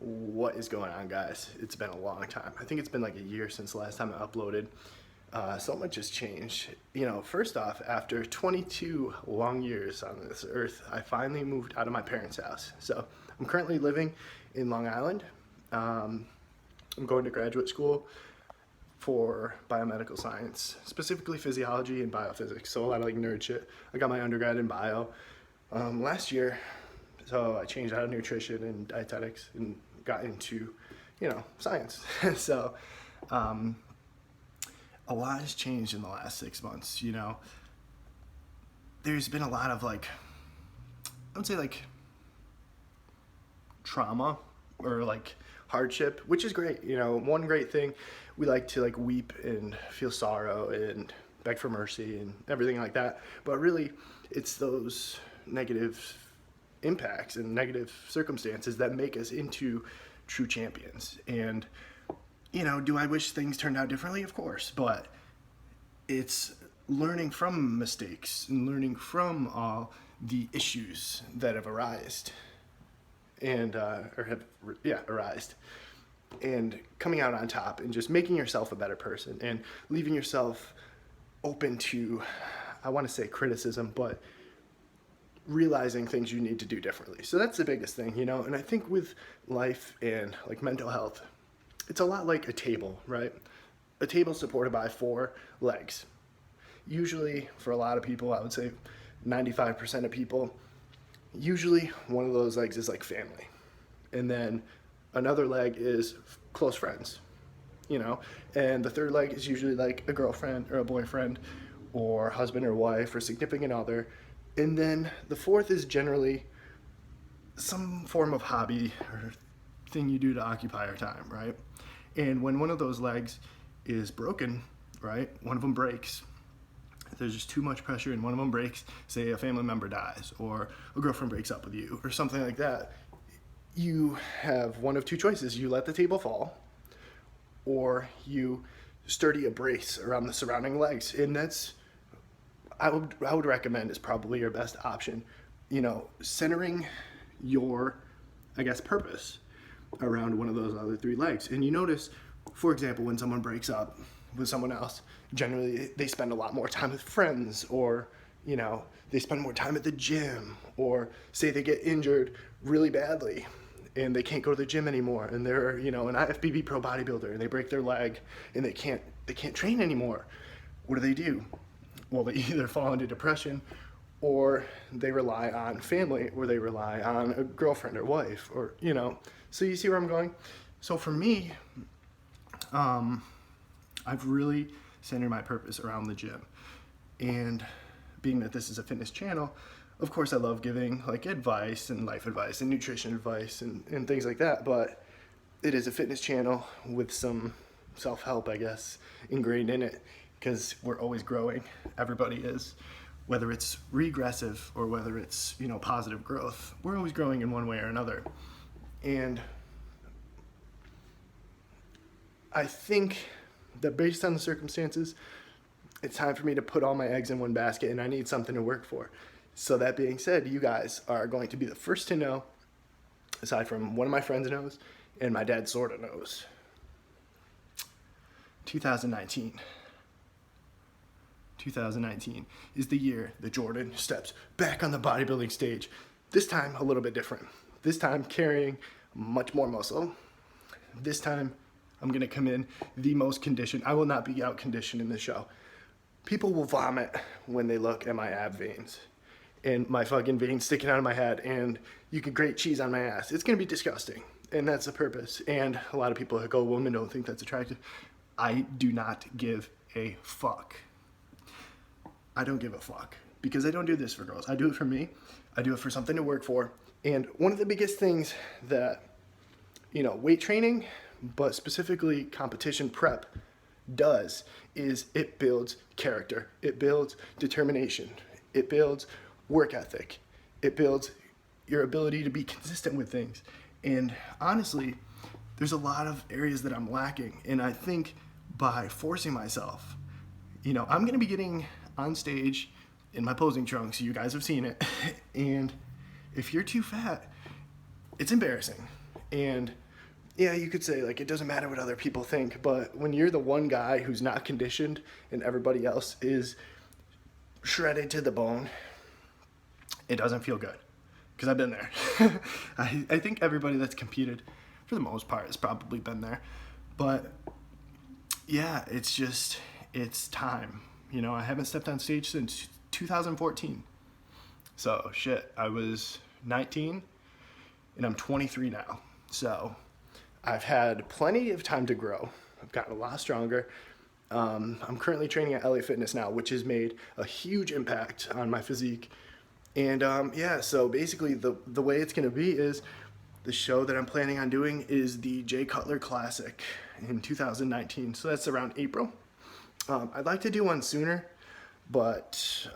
What is going on, guys? It's been a long time. I think it's been like a year since the last time I uploaded. So much has changed. First off, after 22 long years on this earth, I finally moved out of my parents' house. So I'm currently living in Long Island. I'm going to graduate school for biomedical science, specifically physiology and biophysics. So a lot of like nerd shit. I got my undergrad in bio last year. So I changed out of nutrition and dietetics and got into, science. So a lot has changed in the last 6 months. There's been a lot of I would say trauma or hardship, which is great. One great thing, we like to weep and feel sorrow and beg for mercy and everything like that. But really, it's those negative impacts and negative circumstances that make us into true champions. And do I wish things turned out differently? Of course, but it's learning from mistakes and learning from all the issues that have arisen and coming out on top and just making yourself a better person and leaving yourself open to, I want to say criticism, but realizing things you need to do differently. So that's the biggest thing, and I think with life and mental health, it's a lot like a table, right? A table supported by 4 legs. Usually for a lot of people, I would say 95% of people, usually one of those legs is family. And then another leg is close friends, and the third leg is usually a girlfriend or a boyfriend or husband or wife or significant other. And then the fourth is generally some form of hobby or thing you do to occupy your time, right? And when one of those legs is broken, right, one of them breaks, there's just too much pressure and one of them breaks, say a family member dies or a girlfriend breaks up with you or something like that, you have one of 2 choices. You let the table fall, or you sturdy a brace around the surrounding legs. And that's, I would recommend, is probably your best option. Centering your, purpose around one of those other 3 legs. And you notice, for example, when someone breaks up with someone else, generally they spend a lot more time with friends, or they spend more time at the gym, or say they get injured really badly and they can't go to the gym anymore, and they're an IFBB pro bodybuilder and they break their leg and they can't train anymore. What do? Well, they either fall into depression, or they rely on family, or they rely on a girlfriend or wife, or so you see where I'm going. So for me, I've really centered my purpose around the gym. And being that this is a fitness channel, of course I love giving advice and life advice and nutrition advice and things like that, but it is a fitness channel with some self-help, ingrained in it, because we're always growing. Everybody is, whether it's regressive or whether it's positive growth, we're always growing in one way or another. And I think that based on the circumstances, it's time for me to put all my eggs in one basket, and I need something to work for. So that being said, you guys are going to be the first to know, aside from one of my friends knows and my dad sort of knows. 2019 is the year that Jordan steps back on the bodybuilding stage. This time a little bit different. This time carrying much more muscle. This time I'm going to come in the most conditioned. I will not be out conditioned in the show. People will vomit when they look at my ab veins and my fucking veins sticking out of my head, and you could grate cheese on my ass. It's going to be disgusting, and that's the purpose. And a lot of people go, women don't think that's attractive. I do not give a fuck. I don't give a fuck, because I don't do this for girls. I do it for me. I do it for something to work for. And one of the biggest things that, weight training, but specifically competition prep, does is it builds character. It builds determination. It builds work ethic. It builds your ability to be consistent with things. And honestly, there's a lot of areas that I'm lacking. And I think by forcing myself, I'm going to be getting on stage in my posing trunks. You guys have seen it. And if you're too fat, it's embarrassing. And yeah, you could say like it doesn't matter what other people think, but when you're the one guy who's not conditioned and everybody else is shredded to the bone, it doesn't feel good. Because I've been there. I think everybody that's competed, for the most part, has probably been there. But yeah, it's time. You know, I haven't stepped on stage since 2014. So shit, I was 19 and I'm 23 now. So I've had plenty of time to grow. I've gotten a lot stronger. I'm currently training at LA Fitness now, which has made a huge impact on my physique. And yeah, so basically the way it's going to be is the show that I'm planning on doing is the Jay Cutler Classic in 2019. So that's around April. I'd like to do one sooner, but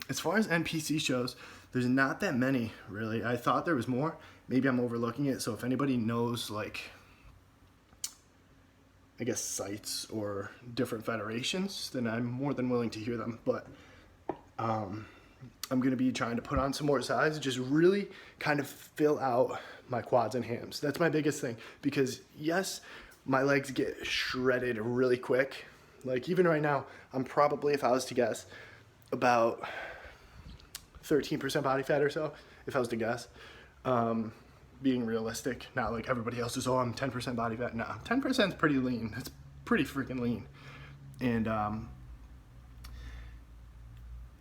as far as NPC shows, there's not that many, really. I thought there was more. Maybe I'm overlooking it. So if anybody knows, like, I guess, sites or different federations, then I'm more than willing to hear them. But I'm going to be trying to put on some more size, just really kind of fill out my quads and hams. That's my biggest thing, because yes, my legs get shredded really quick. Like even right now, I'm probably, if I was to guess, about 13% body fat or so, if I was to guess. Being realistic, not like everybody else is, oh, I'm 10% body fat. No, 10% is pretty lean. That's pretty freaking lean. And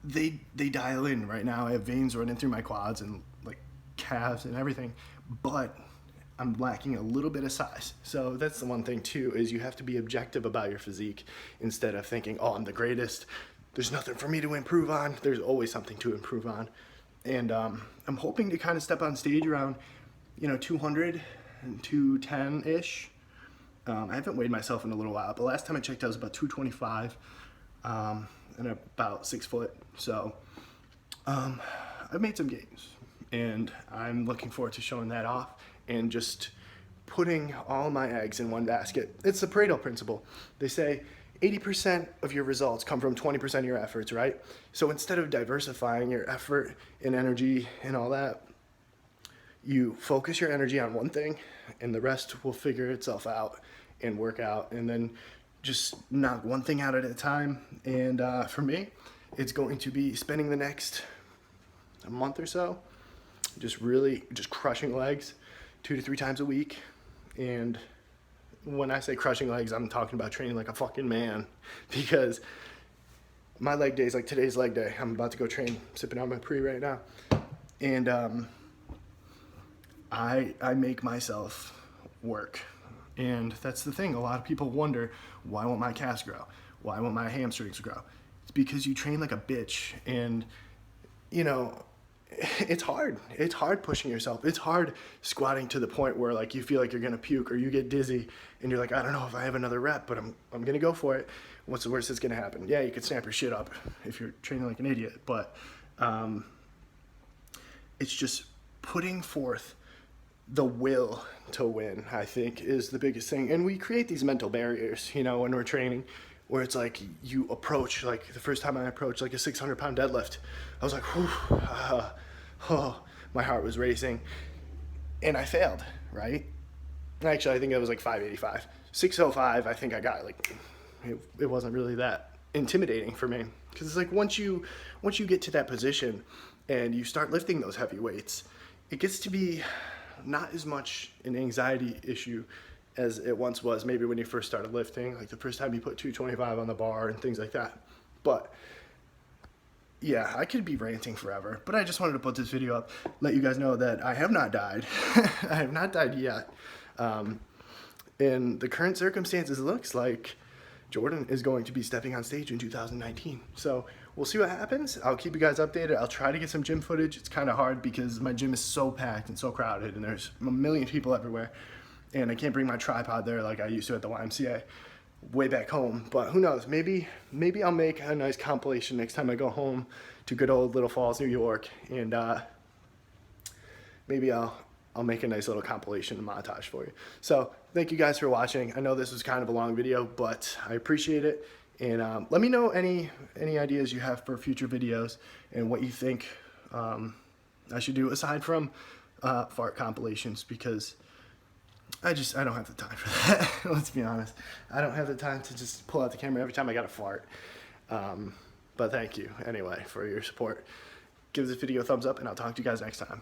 they dial in right now. I have veins running through my quads and like calves and everything, but I'm lacking a little bit of size. So that's the one thing too, is you have to be objective about your physique instead of thinking, oh, I'm the greatest, there's nothing for me to improve on. There's always something to improve on. And I'm hoping to kind of step on stage around, 200 and 210-ish. I haven't weighed myself in a little while, but last time I checked I was about 225 and about 6 foot. So I've made some gains, and I'm looking forward to showing that off and just putting all my eggs in one basket. It's the Pareto principle. They say 80% of your results come from 20% of your efforts, right? So instead of diversifying your effort and energy and all that, you focus your energy on one thing and the rest will figure itself out and work out, and then just knock one thing out at a time. And for me, it's going to be spending the next a month or so just crushing legs 2 to 3 times a week. And when I say crushing legs, I'm talking about training like a fucking man, because my leg days, like today's leg day, I'm about to go train, sipping on my pre right now. And I make myself work. And that's the thing. A lot of people wonder, why won't my calves grow? Why won't my hamstrings grow? It's because you train like a bitch. And, it's hard. It's hard pushing yourself. It's hard squatting to the point where like you feel like you're going to puke or you get dizzy and you're like, I don't know if I have another rep, but I'm going to go for it. What's the worst that's going to happen? Yeah, you could snap your shit up if you're training like an idiot, but it's just putting forth the will to win, I think, is the biggest thing. And we create these mental barriers, when we're training, where it's like you approach, like the first time I approached like a 600-pound deadlift, I was like, my heart was racing, and I failed, right? Actually, I think it was like 585. 605, I think I got, like, it wasn't really that intimidating for me. Because it's like once you get to that position and you start lifting those heavy weights, it gets to be not as much an anxiety issue as it once was, maybe when you first started lifting, like the first time you put 225 on the bar and things like that. But yeah, I could be ranting forever, but I just wanted to put this video up, let you guys know that I have not died. I have not died yet. In the current circumstances, it looks like Jordan is going to be stepping on stage in 2019. So we'll see what happens. I'll keep you guys updated. I'll try to get some gym footage. It's kind of hard because my gym is so packed and so crowded and there's a million people everywhere. And I can't bring my tripod there like I used to at the YMCA way back home. But who knows? Maybe I'll make a nice compilation next time I go home to good old Little Falls, New York. And maybe I'll make a nice little compilation and montage for you. So thank you guys for watching. I know this was kind of a long video, but I appreciate it. And let me know any ideas you have for future videos and what you think I should do aside from fart compilations, because I don't have the time for that. Let's be honest. I don't have the time to just pull out the camera every time I got to fart. But thank you anyway for your support. Give this video a thumbs up, and I'll talk to you guys next time.